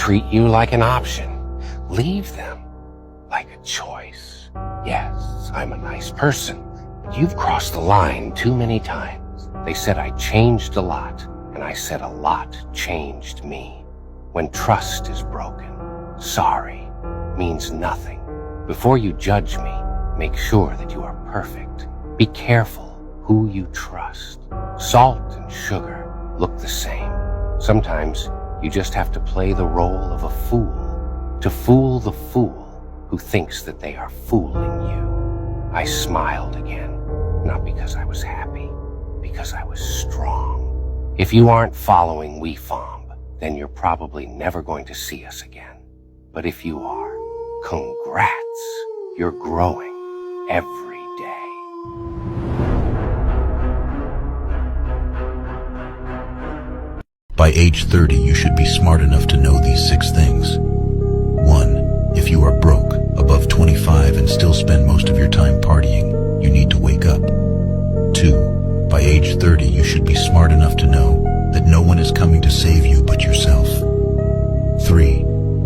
treat you like an option. Leave them like a choice. Yes, I'm a nice person, but you've crossed the line too many times. They said I changed a lot, and I said a lot changed me. When trust is broken, sorry means nothing. Before you judge me, make sure that you are perfect. Be careful who you trust. Salt and sugar look the same. Sometimes you just have to play the role of a fool to fool the fool who thinks that they are fooling you. I smiled again, not because I was happy, because I was strong. If you aren't following WeFomb, then you're probably never going to see us again. But if you are, congrats, you're growing every day. By age 30, you should be smart enough to know these 6 things. 1. If you are broke, above 25, and still spend most of your time partying, you need to wake up. 2. By age 30, you should be smart enough to know that no one is coming to save you but yourself. 3.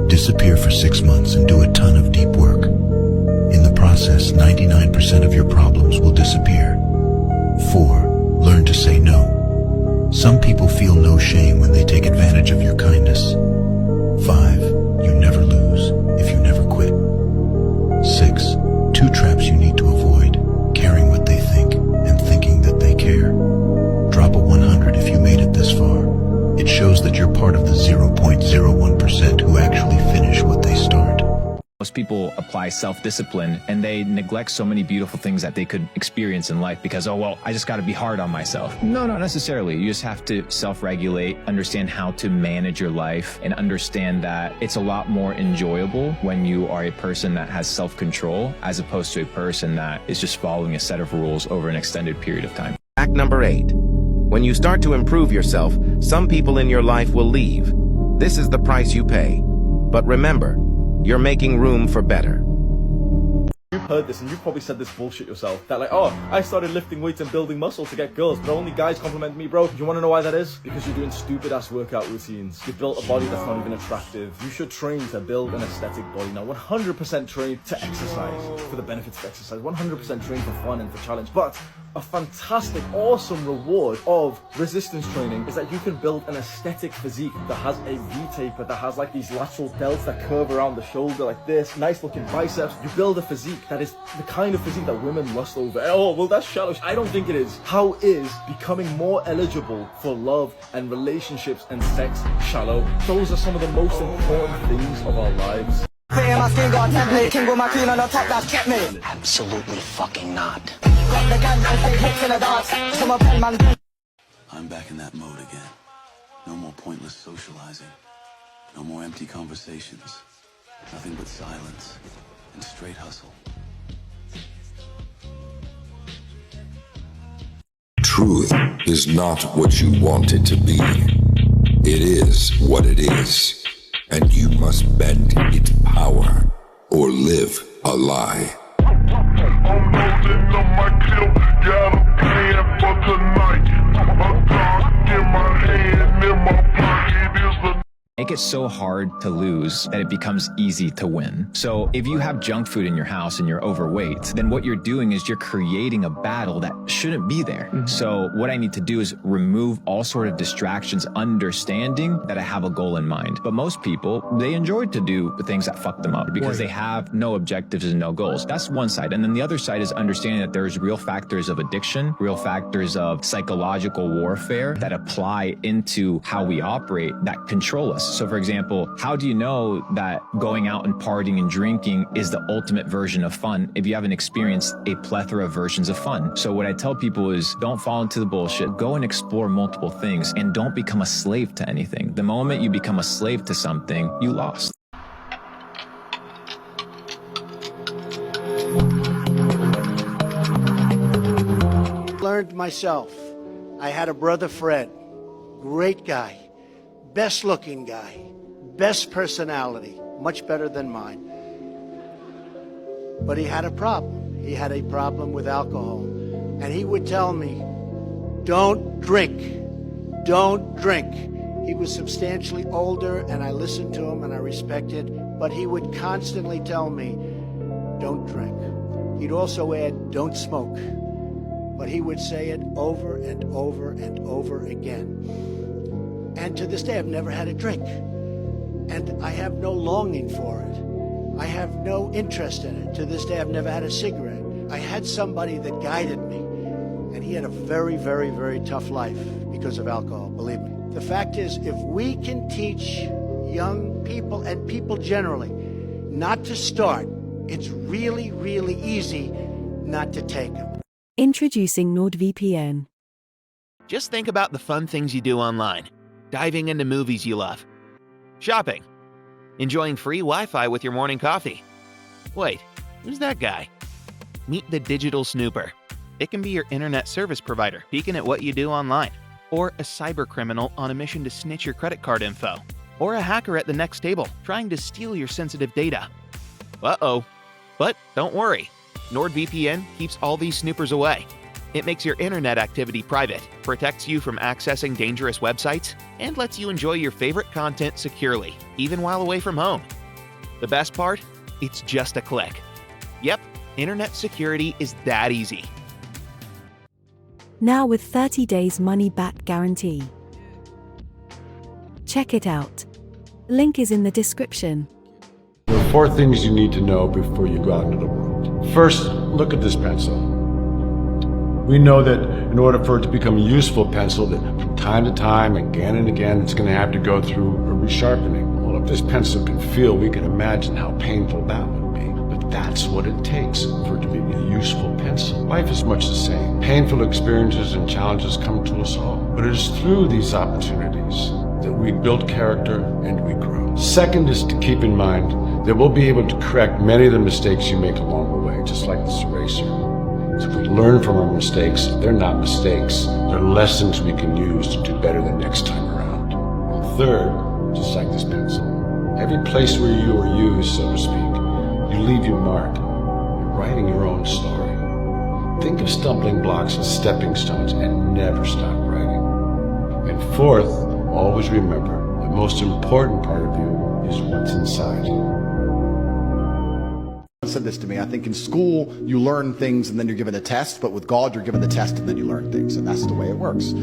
Disappear for 6 months and do a ton of deep work. In the process, 99% of your problems will disappear. 4. Learn to say no. Some people feel no shame when they take advantage of your kindness. 5. You never lose if you never quit. 6. 2 traps you need to avoid: caring what they think and thinking that they care. Drop a 100 if you made it this far. It shows that you're part of the 0.01% who actually finish what they start. Most people apply self-discipline and they neglect so many beautiful things that they could experience in life because, oh, well, I just got to be hard on myself. No, not necessarily. You just have to self-regulate, understand how to manage your life, and understand that it's a lot more enjoyable when you are a person that has self-control as opposed to a person that is just following a set of rules over an extended period of time. Fact number 8. When you start to improve yourself, some people in your life will leave. This is the price you pay. But remember, you're making room for better. You've heard this and you've probably said this bullshit yourself. That like, oh, I started lifting weights and building muscle to get girls, but only guys compliment me, bro. Do you want to know why that is? Because you're doing stupid ass workout routines. You've built a body that's not even attractive. You should train to build an aesthetic body. Now 100% train to exercise for the benefits of exercise. 100% train for fun and for challenge. But a fantastic, awesome reward of resistance training is that you can build an aesthetic physique that has a V-taper, that has like these lateral delts that curve around the shoulder like this, nice looking biceps. You build a physique that is the kind of physique that women lust over. Oh, well, that's shallow. I don't think it is. How is becoming more eligible for love and relationships and sex shallow? Those are some of the most important things of our lives. Absolutely fucking not. I'm back in that mode again. No more pointless socializing. No more empty conversations. Nothing but silence and straight hustle. Truth is not what you want it to be. It is what it is. And you must bend its power or live a lie. I'm loading up my clip, got a plan for tonight. A dog in my hand, in my pocket is the Make it so hard to lose that it becomes easy to win. So if you have junk food in your house and you're overweight, then what you're doing is you're creating a battle that shouldn't be there. So what I need to do is remove all sort of distractions, understanding that I have a goal in mind. But most people, they enjoy to do the things that fuck them up because they have no objectives and no goals. That's one side. And then the other side is understanding that there's real factors of addiction, real factors of psychological warfare that apply into how we operate that control us. So for example, how do you know that going out and partying and drinking is the ultimate version of fun if you haven't experienced a plethora of versions of fun? So what I tell people is don't fall into the bullshit, go and explore multiple things and don't become a slave to anything. The moment you become a slave to something, you lost. Learned myself. I had a brother Fred, great guy. Best looking guy, best personality, much better than mine. But he had a problem. He had a problem with alcohol. And he would tell me, don't drink, don't drink. He was substantially older, and I listened to him and I respected, but he would constantly tell me, don't drink. He'd also add, don't smoke. But he would say it over and over and over again. And to this day, I've never had a drink. And I have no longing for it. I have no interest in it. To this day, I've never had a cigarette. I had somebody that guided me, and he had a very, very, very tough life because of alcohol, believe me. The fact is, if we can teach young people and people generally not to start, it's really, really easy not to take them. Introducing NordVPN. Just think about the fun things you do online. Diving into movies you love. Shopping. Enjoying free Wi-Fi with your morning coffee. Wait, who's that guy? Meet the digital snooper. It can be your internet service provider peeking at what you do online, or a cyber criminal on a mission to snitch your credit card info, or a hacker at the next table trying to steal your sensitive data. Uh-oh. But don't worry. NordVPN keeps all these snoopers away. It makes your internet activity private, protects you from accessing dangerous websites, and lets you enjoy your favorite content securely, even while away from home. The best part? It's just a click. Yep, internet security is that easy. Now with 30 days money-back guarantee. Check it out. Link is in the description. There are 4 things you need to know before you go out into the world. First, look at this pencil. We know that in order for it to become a useful pencil, that from time to time, again and again, it's going to have to go through a resharpening. Well, if this pencil can feel, we can imagine how painful that would be. But that's what it takes for it to be a useful pencil. Life is much the same. Painful experiences and challenges come to us all. But it is through these opportunities that we build character and we grow. Second is to keep in mind that we'll be able to correct many of the mistakes you make along the way, just like this eraser. So if we learn from our mistakes, they're not mistakes. They're lessons we can use to do better the next time around. And third, just like this pencil, every place where you are used, so to speak, you leave your mark. You're writing your own story. Think of stumbling blocks as stepping stones and never stop writing. And fourth, always remember, the most important part of you is what's inside. Said this to me. I think in school you learn things and then you're given a test, but with God you're given the test and then you learn things, and that's the way it works.